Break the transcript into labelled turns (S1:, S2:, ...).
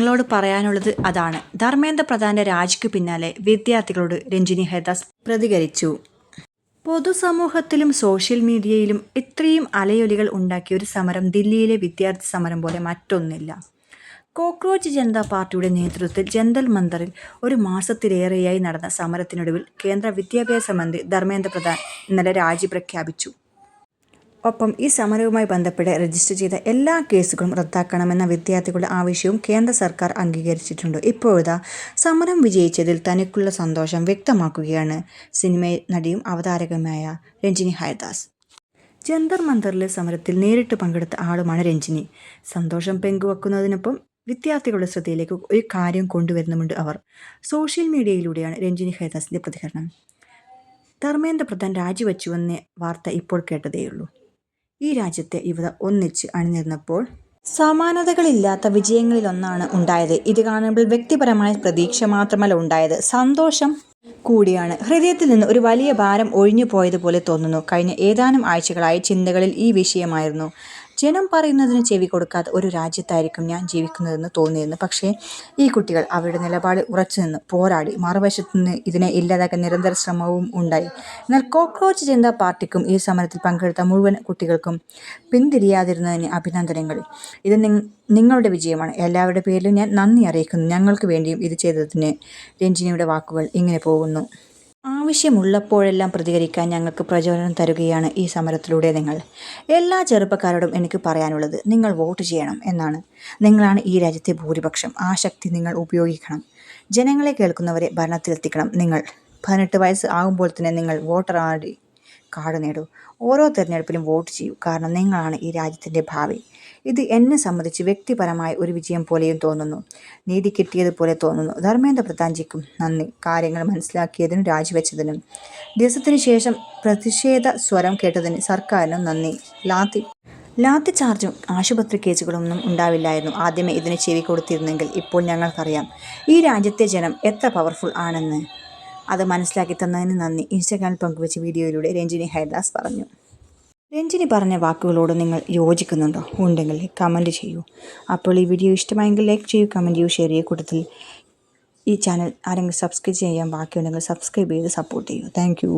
S1: നിങ്ങളോട് പറയാനുള്ളത് അതാണ്. ധർമ്മേന്ദ്ര പ്രധാന്റെ രാജിക്ക് പിന്നാലെ വിദ്യാർത്ഥികളോട് രഞ്ജിനി ഹരിദാസ് പ്രതികരിച്ചു. പൊതുസമൂഹത്തിലും സോഷ്യൽ മീഡിയയിലും ഇത്രയും അലയൊലികൾ ഉണ്ടാക്കിയ ഒരു സമരം ദില്ലിയിലെ വിദ്യാർത്ഥി സമരം പോലെ മറ്റൊന്നില്ല. കോക്രോച്ച് ജനതാ പാർട്ടിയുടെ നേതൃത്വത്തിൽ ജന്തർ മന്ദറിൽ ഒരു മാസത്തിലേറെയായി നടന്ന സമരത്തിനൊടുവിൽ കേന്ദ്ര വിദ്യാഭ്യാസ മന്ത്രി ധർമ്മേന്ദ്ര പ്രധാൻ ഇന്നലെ രാജി പ്രഖ്യാപിച്ചു. ഒപ്പം ഈ സമരവുമായി ബന്ധപ്പെട്ട് രജിസ്റ്റർ ചെയ്ത എല്ലാ കേസുകളും റദ്ദാക്കണമെന്ന വിദ്യാർത്ഥികളുടെ ആവശ്യവും കേന്ദ്ര സർക്കാർ അംഗീകരിച്ചിട്ടുണ്ട്. ഇപ്പോഴിതാ സമരം വിജയിച്ചതിൽ തനിക്കുള്ള സന്തോഷം വ്യക്തമാക്കുകയാണ് സിനിമ നടിയും അവതാരകയുമായ രഞ്ജിനി ഹരിദാസ്. ജന്തർ മന്ദറിലെ സമരത്തിൽ നേരിട്ട് പങ്കെടുത്ത ആളുമാണ് രഞ്ജിനി. സന്തോഷം പങ്കുവെക്കുന്നതിനൊപ്പം വിദ്യാർത്ഥികളുടെ ശ്രദ്ധയിലേക്ക് ഒരു കാര്യം കൊണ്ടുവരുന്നുമുണ്ട് അവർ. സോഷ്യൽ മീഡിയയിലൂടെയാണ് രഞ്ജിനി ഹരിദാസിൻ്റെ പ്രതികരണം. ധർമ്മേന്ദ്ര പ്രധാൻ രാജിവെച്ചുവെന്ന വാർത്ത ഇപ്പോൾ കേട്ടതേയുള്ളൂ. ഈ രാജ്യത്തെ യുവത ഒന്നിച്ച് അണിനിരന്നപ്പോൾ സമാനതകളില്ലാത്ത വിജയങ്ങളിലൊന്നാണ് ഉണ്ടായത്. ഇത് കാണുമ്പോൾ വ്യക്തിപരമായ പ്രതീക്ഷ മാത്രമല്ല ഉണ്ടായത്, സന്തോഷം കൂടിയാണ്. ഹൃദയത്തിൽ നിന്ന് ഒരു വലിയ ഭാരം ഒഴിഞ്ഞു പോയതുപോലെ തോന്നുന്നു. കഴിഞ്ഞ ഏതാനും ആഴ്ചകളായി ചിന്തകളിൽ ഈ വിഷയമായിരുന്നു. ജനം പറയുന്നതിന് ചെവി കൊടുക്കാത്ത ഒരു രാജ്യത്തായിരിക്കും ഞാൻ ജീവിക്കുന്നതെന്ന് തോന്നിയിരുന്നു. പക്ഷേ ഈ കുട്ടികൾ അവരുടെ നിലപാട് ഉറച്ചുനിന്ന് പോരാടി. മറുവശത്തു നിന്ന് ഇതിനെ ഇല്ലാതാക്കാൻ നിരന്തര ശ്രമവും ഉണ്ടായി. എന്നാൽ കോക്രോച്ച് ജനതാ പാർട്ടിക്കും ഈ സമരത്തിൽ പങ്കെടുത്ത മുഴുവൻ കുട്ടികൾക്കും പിന്തിരിയാതിരുന്നതിന് അഭിനന്ദനങ്ങൾ. ഇത് നിങ്ങളുടെ വിജയമാണ്. എല്ലാവരുടെ പേരിലും ഞാൻ നന്ദി അറിയിക്കുന്നു. ഞങ്ങൾക്ക് വേണ്ടിയും ഇത് ചെയ്തതിന്. രഞ്ജിനിയുടെ വാക്കുകൾ ഇങ്ങനെ പോകുന്നു. ആവശ്യമുള്ളപ്പോഴെല്ലാം പ്രതികരിക്കാൻ ഞങ്ങൾക്ക് പ്രചോദനം തരുകയാണ് ഈ സമരത്തിലൂടെ നിങ്ങൾ. എല്ലാ ചെറുപ്പക്കാരോടും എനിക്ക് പറയാനുള്ളത് നിങ്ങൾ വോട്ട് ചെയ്യണം എന്നാണ്. നിങ്ങളാണ് ഈ രാജ്യത്തെ ഭൂരിപക്ഷം. ആ ശക്തി നിങ്ങൾ ഉപയോഗിക്കണം. ജനങ്ങളെ കേൾക്കുന്നവരെ ഭരണത്തിലെത്തിക്കണം. നിങ്ങൾ 18 വയസ്സ് ആകുമ്പോൾ തന്നെ നിങ്ങൾ വോട്ടർ കാർഡ് നേടൂ. ഓരോ തിരഞ്ഞെടുപ്പിലും വോട്ട് ചെയ്യൂ. കാരണം നിങ്ങളാണ് ഈ രാജ്യത്തിൻ്റെ ഭാവി. ഇത് എന്നെ സംബന്ധിച്ച് വ്യക്തിപരമായ ഒരു വിജയം പോലെയും തോന്നുന്നു. നീതി കിട്ടിയതുപോലെ തോന്നുന്നു. ധർമ്മേന്ദ്ര പ്രധാൻജിക്കും നന്ദി. കാര്യങ്ങൾ മനസ്സിലാക്കിയതിനും രാജിവെച്ചതിനും. ദിവസത്തിനു ശേഷം പ്രതിഷേധ സ്വരം കേട്ടതിന് സർക്കാരിനും നന്ദി. ലാത്തി ചാർജും ആശുപത്രി കേസുകളൊന്നും ഉണ്ടാവില്ലായിരുന്നു. ആദ്യമേ ഇതിന് ചെവി കൊടുത്തിരുന്നെങ്കിൽ ഇപ്പോൾ ഞങ്ങൾക്കറിയാം ഈ രാജ്യത്തെ ജനം എത്ര പവർഫുൾ ആണെന്ന്. അത് മനസ്സിലാക്കി തന്നതിന് നന്ദി. ഇൻസ്റ്റഗ്രാമിൽ പങ്കുവച്ച വീഡിയോയിലൂടെ രഞ്ജിനി ഹരിദാസ് പറഞ്ഞു. രഞ്ജിനി പറഞ്ഞ വാക്കുകളോട് നിങ്ങൾ യോജിക്കുന്നുണ്ടോ? ഉണ്ടെങ്കിൽ കമൻറ്റ് ചെയ്യൂ. അപ്പോൾ ഈ വീഡിയോ ഇഷ്ടമായെങ്കിൽ ലൈക്ക് ചെയ്യൂ, കമൻറ്റ് ചെയ്യൂ, ഷെയർ ചെയ്യൂ. കൂട്ടത്തിൽ ഈ ചാനൽ ആരെങ്കിലും സബ്സ്ക്രൈബ് ചെയ്യാൻ ബാക്കിയുണ്ടെങ്കിൽ സബ്സ്ക്രൈബ് ചെയ്ത് സപ്പോർട്ട് ചെയ്യൂ. Thank you.